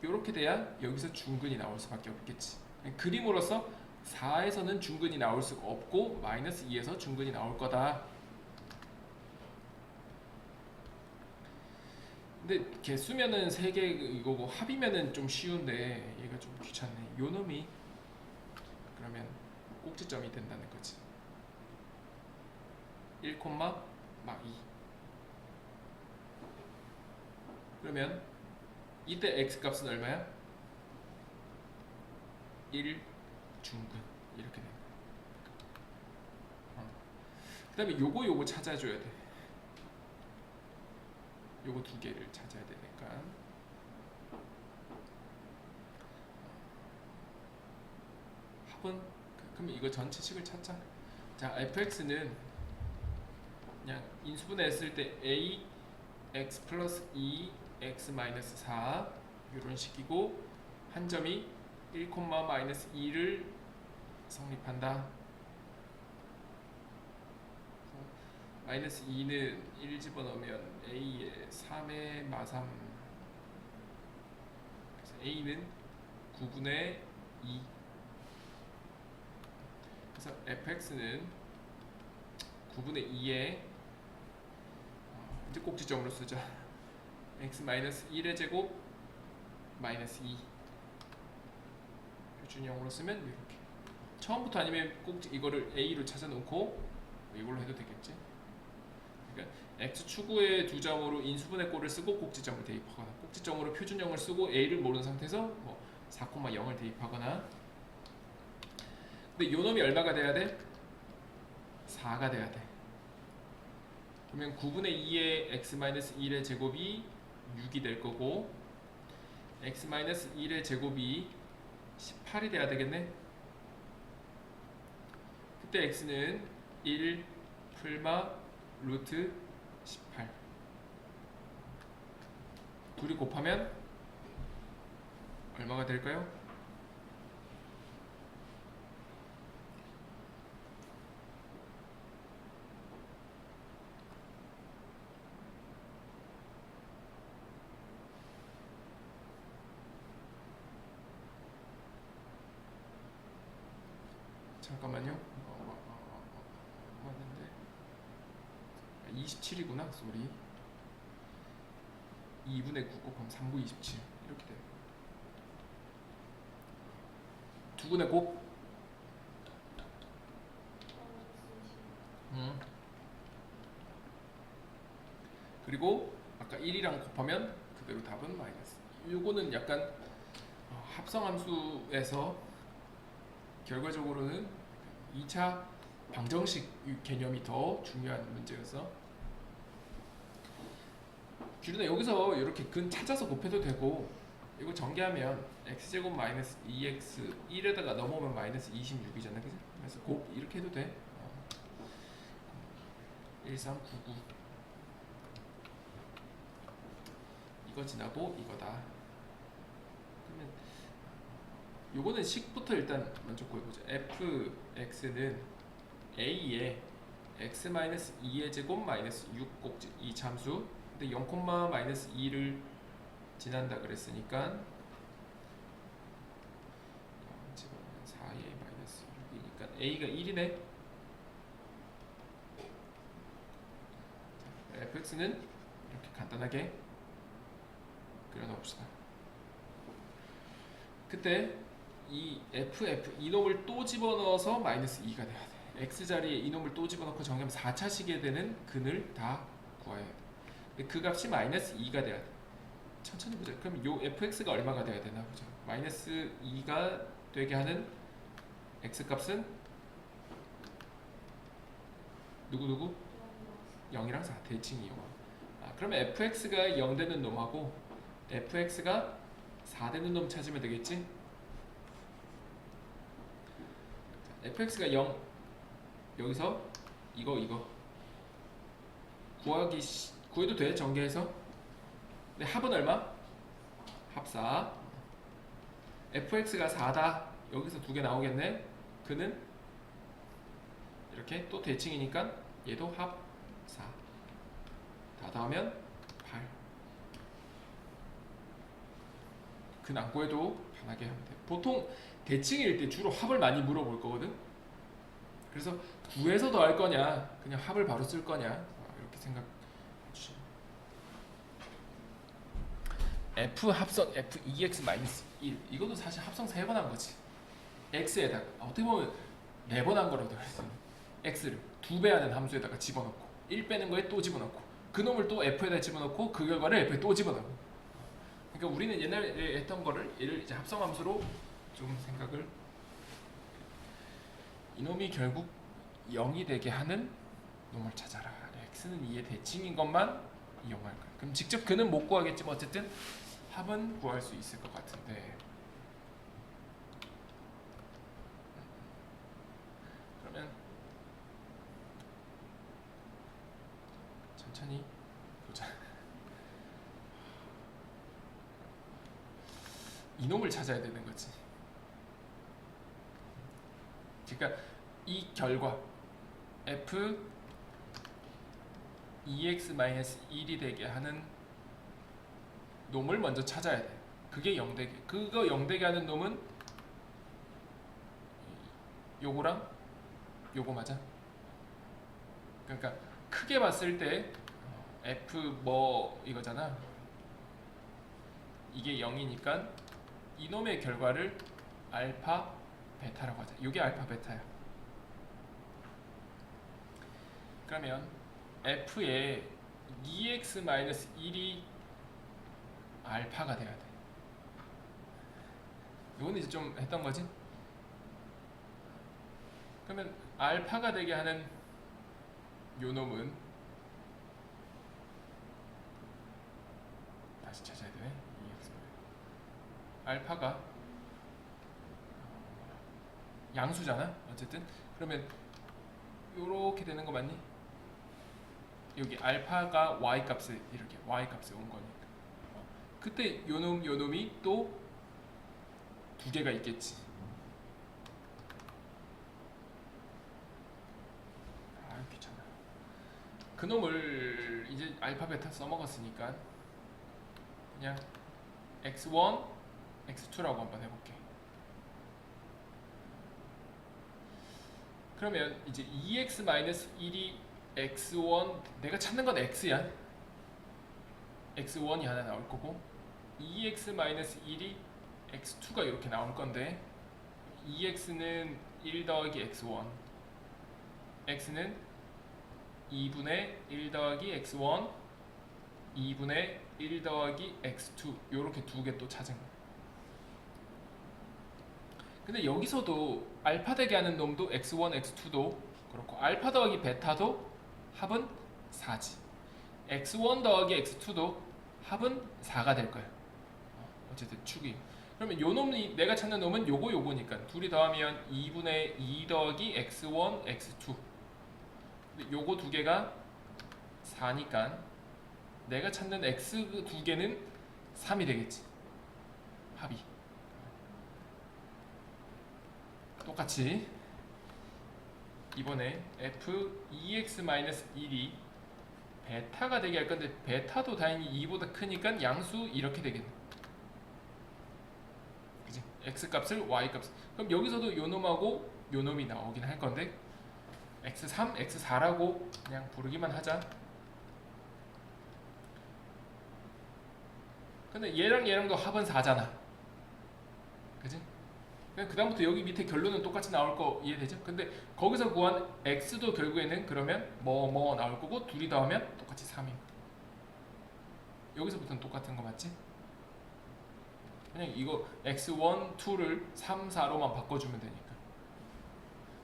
이렇게 돼야 여기서 중근이 나올 수밖에 없겠지. 그림으로서 4에서는 중근이 나올 수가 없고 마이너스 2에서 중근이 나올 거다. 근데 개수면은 3개 이거고 합이면은 좀 쉬운데 얘가 좀 귀찮네. 요 놈이 그러면 꼭지점이 된다는 거지. 1, 마 2. 그러면 이때 x 값은 얼마야? 1 중근 이렇게 되는 거야. 그 다음에 요거 찾아줘야 돼. 요거 2개를 찾아야 되니까 합은 그러면 이거 전체식을 찾자. 자, fx는 그냥 인수분해 했을 때 a x 플러스 2 x 마이너스 4 이런 식이고 한 점이 1, 마이너스 2를 성립한다. 마이너스 2는 1 집어넣으면 a에 3의 마3, 그래서 a는 9분의 2. 그래서 fx는 9분의 2에 이제 꼭지점으로 쓰자. x 마이너스 1의 제곱 마이너스 2 표준형으로 쓰면 이렇게. 처음부터 아니면 꼭지 이거를 a로 찾아놓고 이걸로 해도 되겠지. 그러니까 x축의 두 점으로 인수분해 꼴을 쓰고 꼭지점을 대입하거나 꼭지점으로 표준형을 쓰고 a를 모르는 상태에서 뭐 4,0을 대입하거나. 근데 요 놈이 얼마가 돼야 돼? 4가 돼야 돼. 그러면 9분의 2의 x-1의 제곱이 6이 될 거고 x-1의 제곱이 18이 돼야 되겠네. 그때 x는 1 풀마 루트 18. 둘이 곱하면 얼마가 될까요? 잠깐만요. 맞는데 27이구나. 쏘리. 2분의 9 곱하면 3구 27 이렇게 돼요. 두분의 곱. 그리고 아까 1이랑 곱하면 그대로 답은 마이너스. 요거는 약간 합성함수에서 결과적으로는 2차 방정식 개념이 더 중요한 문제여서 기준에 여기서 이렇게 근 찾아서 곱해도 되고 이거 전개하면 x제곱 마이너스 2x 1에다가 넘어오면 마이너스 26이잖아, 그지? 그래서 곱 이렇게 해도 돼. 1399 이거 지나고 이거다. 그러면 요거는 식부터 일단 먼저 구해보자. fx는 a에 x-2의 제곱 마이너스 6 꼭지 이 참수. 근데 0, 마이너스 2를 지난다 그랬으니까 4a 마이너스 6이니까 a가 1이네. fx는 이렇게 간단하게 그려놓읍시다. 그때 이 이놈을 또 집어넣어서 마이너스 2가 돼야 돼. x 자리에 이놈을 또 집어넣고 정리하면 4차식에 되는 근을 다 구해야 돼. 근데 그 값이 마이너스 2가 돼야 돼. 천천히 보자. 그럼 요 fx가 얼마가 돼야 되나 보자. 마이너스 2가 되게 하는 x 값은 누구? 0이랑 4 대칭이요. 그러면 fx가 0 되는 놈하고 fx가 4 되는 놈 찾으면 되겠지? fx가 0 여기서 이거 구해도 돼, 전개해서. 근데 합은 얼마? 합 4. fx가 4다. 여기서 두 개 나오겠네. 그는 이렇게 또 대칭이니까 얘도 합 4. 다 더하면 8. 근 안 구해도 편하게 하면 돼. 보통 대칭일 때 주로 합을 많이 물어볼 거거든. 그래서 구해서 더할 거냐, 그냥 합을 바로 쓸 거냐, 이렇게 생각해 주시면. f 합성 f2x 마이너스 1 이것도 사실 합성 3번 한 거지. x에다가 어떻게 보면 4번 한 거라고 할 수 있는. x를 2배 하는 함수에다가 집어넣고 1 빼는 거에 또 집어넣고 그 놈을 또 f에다 집어넣고 그 결과를 f에 또 집어넣고. 그러니까 우리는 옛날에 했던 거를 얘를 이제 합성 함수로 좀 생각을. 이놈이 결국 0이 되게 하는 놈을 찾아라. x는 2의 대칭인 것만 이용할 거야. 그럼 직접 근은 못 구하겠지만 어쨌든 합은 구할 수 있을 것 같은데. 그러면 천천히 보자. 이놈을 찾아야 되는 거지. 그러니까 이 결과 f 2x-1이 되게 하는 놈을 먼저 찾아야 돼. 그게 0 되게. 그거 0 되게 하는 놈은 요거랑 요거 맞아? 그러니까 크게 봤을 때 f 뭐 이거잖아. 이게 0이니까 이놈의 결과를 알파 베타라고 하자. 이게 알파 베타야. 그러면 f의 2x-1이 알파가 돼야 돼. 이건 이제 좀 했던 거지. 그러면 알파가 되게 하는 요 놈은 다시 찾아야 돼. 2x 알파가 양수잖아. 어쨌든 그러면 요렇게 되는 거 맞니? 여기 알파가 y 값에 이렇게 y 값에 온 거니까. 그때 요놈이 또 두 개가 있겠지. 귀찮아. 그놈을 이제 알파 베타 써먹었으니까 그냥 x1, x2라고 한번 해볼게. 그러면 이제 2x-1이 x1, 내가 찾는 건 x야. x1이 하나 나올 거고 2x-1이 x2가 이렇게 나올 건데 2x는 1 더하기 x1, x는 2분의 1 더하기 x1, 2분의 1 더하기 x2 요렇게 두 개 또 찾은 거야. 근데 여기서도 알파 되게 하는 놈도 x1, x2도 그렇고 알파 더하기 베타도 합은 4지. x1 더하기 x2도 합은 4가 될 거야. 어쨌든 축이. 그러면 요 놈이 내가 찾는 놈은 요거니까 둘이 더하면 2분의 2 더하기 x1, x2. 근데 요거 두 개가 4니까 내가 찾는 x 두 개는 3이 되겠지. 합이. 똑같이 이번에 f 2x-1이 베타가 되게 할 건데 베타도 다행히 2보다 크니까 양수 이렇게 되겠네. 그치? x 값을 y 값. 그럼 여기서도 요 놈하고 요 놈이 나오긴 할 건데 x3, x4라고 그냥 부르기만 하자. 근데 얘랑도 합은 4잖아. 그치? 그 다음부터 여기 밑에 결론은 똑같이 나올 거 이해되죠? 근데 거기서 구한 x도 결국에는 그러면 뭐 나올 거고 둘이 더하면 똑같이 3인. 여기서부터는 똑같은 거 맞지? 그냥 이거 x1, 2를 3, 4로만 바꿔주면 되니까.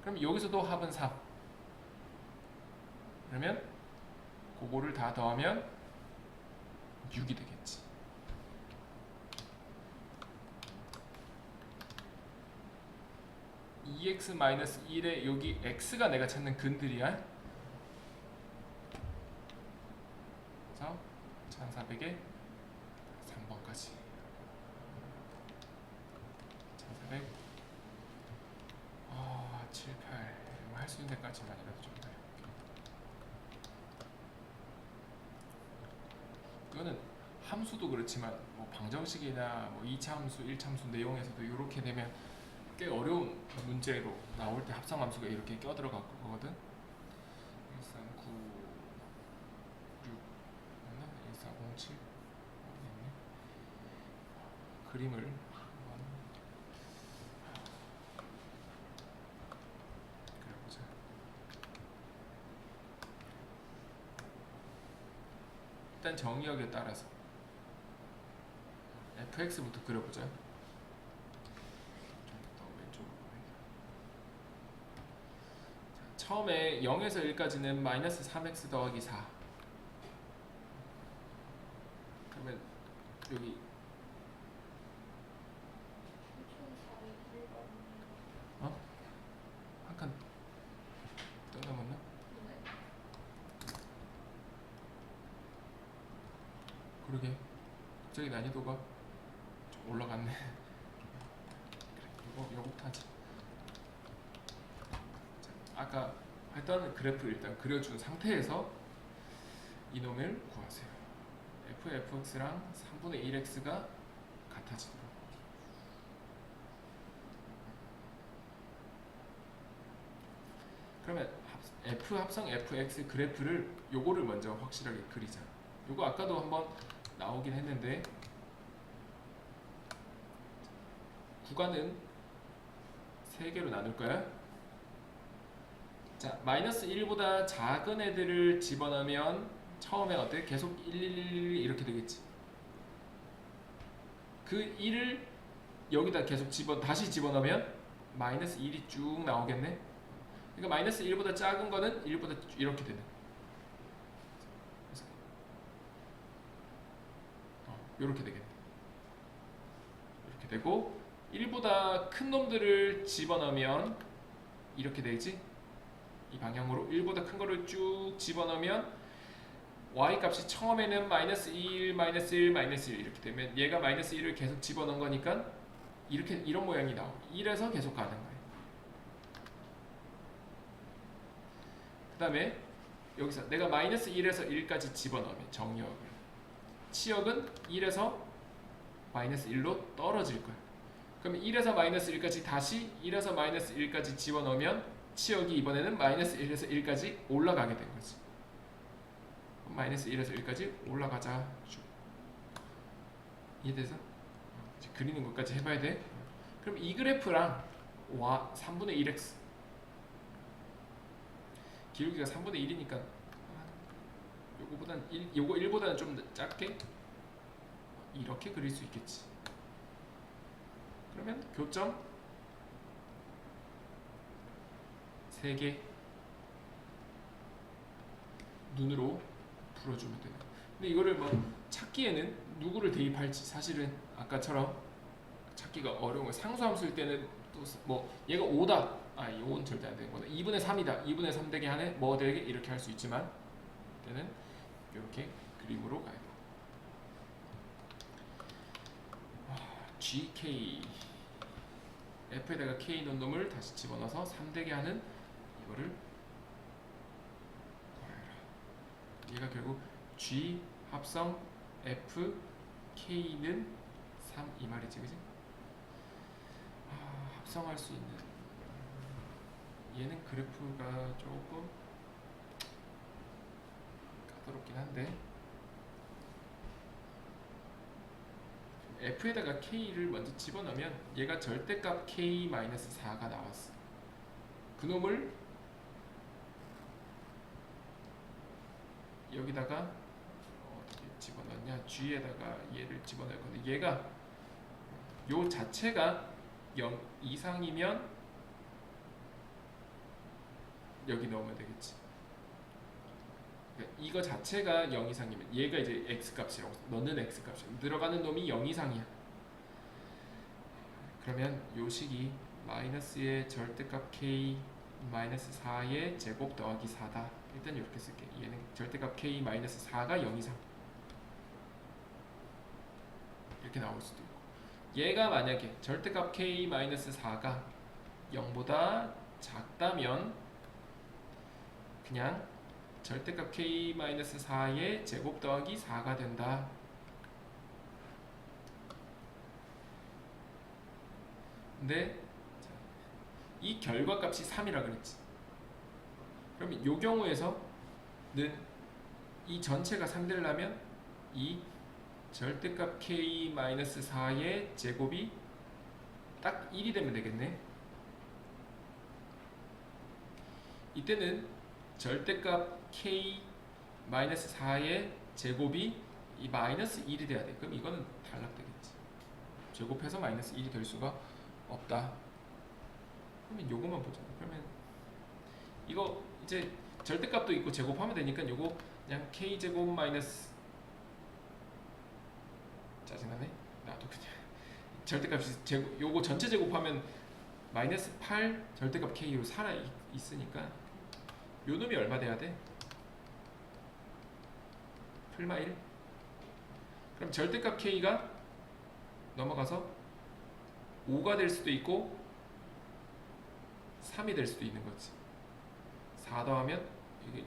그럼 여기서도 합은 3. 그러면 그거를 다 더하면 6이 되겠지. (2x-1에) 여기 x가 내가 찾는 근들이야. 그래서 1400에 3번까지 1400 7, 8 할 수 있는 데까지만이라도 좀 돼. 이거는 함수도 그렇지만 뭐 방정식이나 뭐 2차 함수, 1차 함수 내용에서도 이렇게 되면 꽤 어려운 문제로 나올 때 합성함수가 이렇게 껴들어갈 거거든. 1396 맞나? 1407 그림을 그려보자. 일단 정의역에 따라서 fx부터 그려보자. 처음에 0에서 1까지는 마이너스 3x 더하기 4. 그러면 여기 한 칸 더 남았나? 그러게 갑자기 난이도가 좀 올라갔네. 그래, 요거부터 하자. 아까 했던 그래프를 일단 그려준 상태에서 이놈을 구하세요. fx랑 3분의 1x가 같아지도록. 그러면 f 합성 fx 그래프를 요거를 먼저 확실하게 그리자. 요거 아까도 한번 나오긴 했는데 구간은 3개로 나눌 거야. 자, 마이너스 1보다 작은 애들을 집어넣으면 처음에 어때? 계속 1, 1, 1 이렇게 되겠지. 그 1을 여기다 계속 다시 집어넣으면 마이너스 1이 쭉 나오겠네. 그러니까 마이너스 1보다 작은 거는 1보다 이렇게 되는. 이렇게 되겠네. 이렇게 되고 1보다 큰 놈들을 집어넣으면 이렇게 되지. 이 방향으로 1보다 큰 거를 쭉 집어넣으면 y 값이 처음에는 마이너스 1, 마이너스 1, 마이너스 1 이렇게 되면 얘가 마이너스 1을 계속 집어넣은 거니까 이렇게 이런 모양이 나오고 1에서 계속 가는 거예요. 그 다음에 여기서 내가 마이너스 1에서 1까지 집어넣으면 정역을 치역은 1에서 마이너스 1로 떨어질 거예요. 그럼 1에서 마이너스 1까지 다시 1에서 마이너스 1까지 집어넣으면 치역이 이번에는 마이너스 1에서 1까지 올라가게 된 거지. 마이너스 1에서 1까지 올라가자. 이해돼서? 이제 그리는 것까지 해봐야 돼. 그럼 이 그래프랑 3분의 1x 기울기가 3분의 1이니까 요거 1보다는 좀 작게 이렇게 그릴 수 있겠지. 그러면 교점 3개 눈으로 풀어주면 되는. 근데 이거를 뭐 찾기에는 누구를 대입할지 사실은 아까처럼 찾기가 어려운 거예요. 상수함수일 때는 또 뭐 얘가 5다. 아, 이 5는 절대 안 되는 거다. 2분의 3이다. 2분의 3 되게 하네. 뭐 되게 이렇게 할 수 있지만 때는 이렇게 그림으로 가야 돼요. GK F에다가 K 넣은 놈을 다시 집어넣어서 3되게 하는 이거를 구해라. 얘가 결국 G 합성 F K는 3 이 말이지, 그지? 합성할 수 있는 얘는 그래프가 조금 까다롭긴 한데 F에다가 K를 먼저 집어넣으면 얘가 절대값 K-4가 나왔어. 그놈을 여기다가 어떻게 집어넣냐, G에다가 얘를 집어넣을 건데 얘가 요 자체가 0 이상이면 여기 넣으면 되겠지. 그러니까 이거 자체가 0 이상이면 얘가 이제 x값이라고, 넣는 x값이 들어가는 놈이 0 이상이야. 그러면 요 식이 마이너스의 절대값 k 마이너스 4의 제곱 더하기 4다. 일단 이렇게 쓸게. 얘는 절대값 k 마이너스 4가 0 이상 이렇게 나올 수도 있고, 얘가 만약에 절대값 k 마이너스 4가 0보다 작다면 그냥 절대값 k-4의 제곱 더하기 4가 된다. 근데 이 결과값이 3이라 그랬지. 그러면 이 경우에서는 이 전체가 3 되려면 이 절대값 k-4의 제곱이 딱 1이 되면 되겠네. 이때는 절대값 k-4의 제곱이 이 마이너스 1이 돼야 돼. 그럼 이거는 탈락되겠지. 제곱해서 마이너스 1이 될 수가 없다. 그러면 요거만 보자. 그러면 이거 이제 절대값도 있고 제곱하면 되니까 요거 그냥 k제곱 마이너스, 짜증나네. 나도 그냥 절대값이 제곱, 요거 전체 제곱하면 마이너스 8 절대값 k로 살아 있으니까 요 놈이 얼마 돼야 돼? 풀마 1. 그럼 절대값 k가 넘어가서 5가 될 수도 있고 3이 될 수도 있는 거지. 4 더하면 이게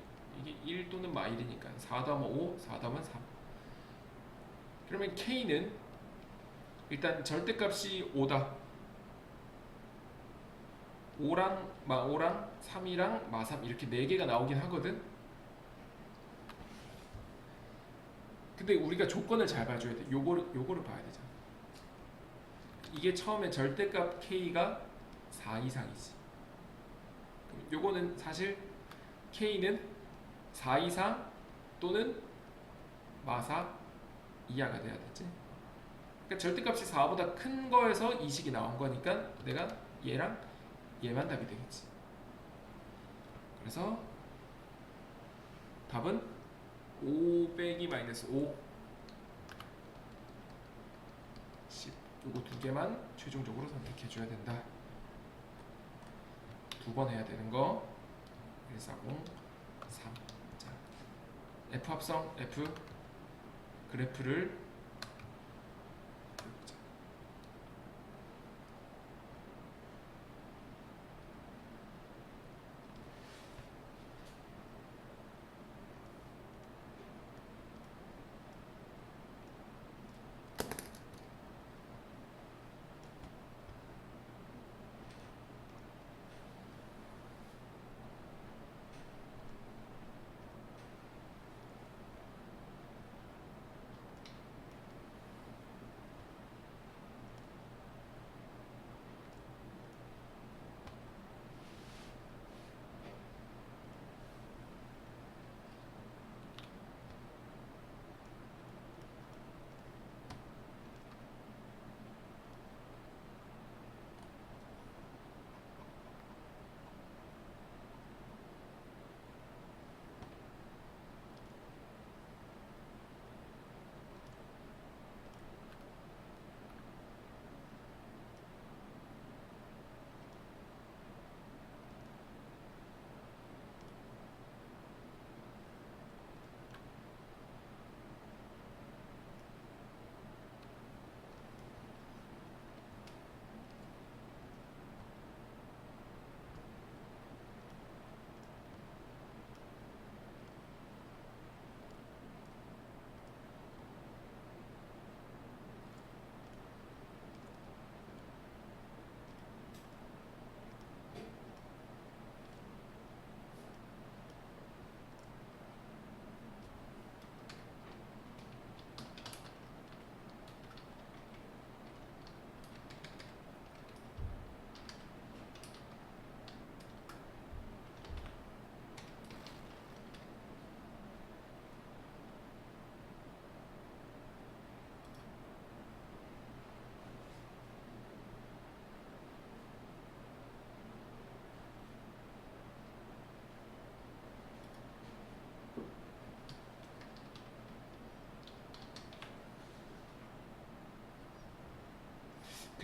1 또는 마1이니까 4 더하면 5, 4 더하면 3. 그러면 k는 일단 절대값이 5다. 5랑 마5랑 3이랑 마3 이렇게 4개가 나오긴 하거든. 근데 우리가 조건을 잘 봐줘야 돼. 요거를 봐야 되잖아. 이게 처음에 절대값 k가 4 이상이지. 요거는 사실 k는 4 이상 또는 마4 이하가 돼야 되지. 그러니까 절대값이 4보다 큰 거에서 이 식이 나온 거니까 내가 얘랑 얘만 답이 되겠지. 그래서 답은 5 빼기 마이너스 5 10. 요거 두 개만 최종적으로 선택해 줘야 된다. 두 번 해야 되는 거 140 3. 자, F 합성 F 그래프를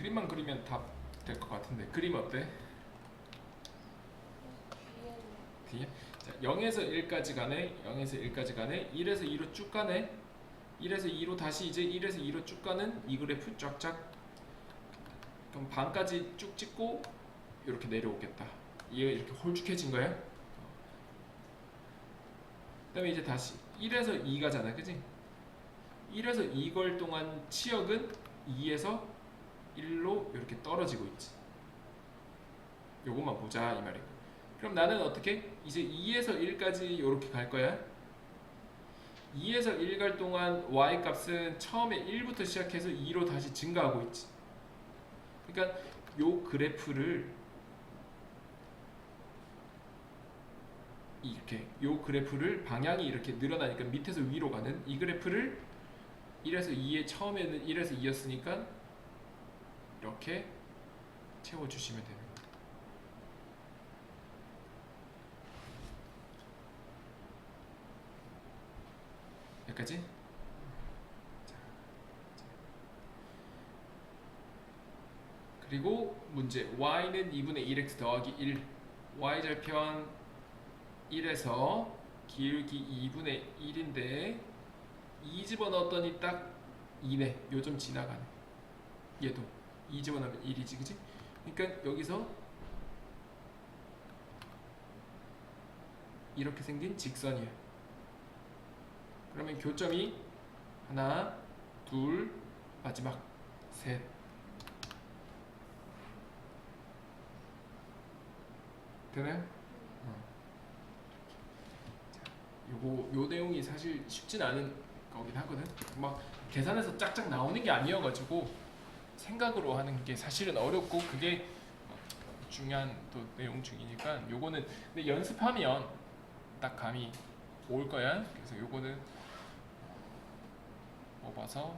그림만 그리면 다 될 것 같은데 그림 어때? 뒤에? 자, 0에서 1까지 가네. 0에서 1까지 가네. 1에서 2로 쭉 가네. 1에서 2로 다시 이제 1에서 2로 쭉 가는 이 그래프 쫙쫙. 그럼 반까지 쭉 찍고 이렇게 내려오겠다. 얘가 이렇게 홀쭉해진 거야. 그다음에 이제 다시 1에서 2 가잖아, 그지? 1에서 2걸 동안 치역은 2에서 1로 이렇게 떨어지고 있지. 요것만 보자 이 말이야. 그럼 나는 어떻게? 이제 2에서 1까지 이렇게 갈 거야. 2에서 1 갈 동안 y 값은 처음에 1부터 시작해서 2로 다시 증가하고 있지. 그러니까 요 그래프를 이렇게 요 그래프를 방향이 이렇게 늘어나니까 밑에서 위로 가는 이 그래프를 1에서 2에 처음에는 1에서 2였으니까 이렇게 채워주시면 되는 거예요. 여기까지? 그리고 문제 y는 2분의 1x 더하기 1 y절편 1에서 기울기 2분의 1인데 2 집어넣었더니 딱 2네. 요점 지나가네. 얘도 2 집어넣으면 1이지, 그치? 그러니까 여기서 이렇게 생긴 직선이야. 그러면 교점이 하나, 둘, 마지막 셋. 되나요? 요 내용이 사실 쉽진 않은 거긴 하거든. 막 계산해서 짝짝 나오는 게 아니어가지고 생각으로 하는 게 사실은 어렵고 그게 중요한 또 내용 중이니까 요거는 근데 연습하면 딱 감이 올 거야. 그래서 요거는 뽑아서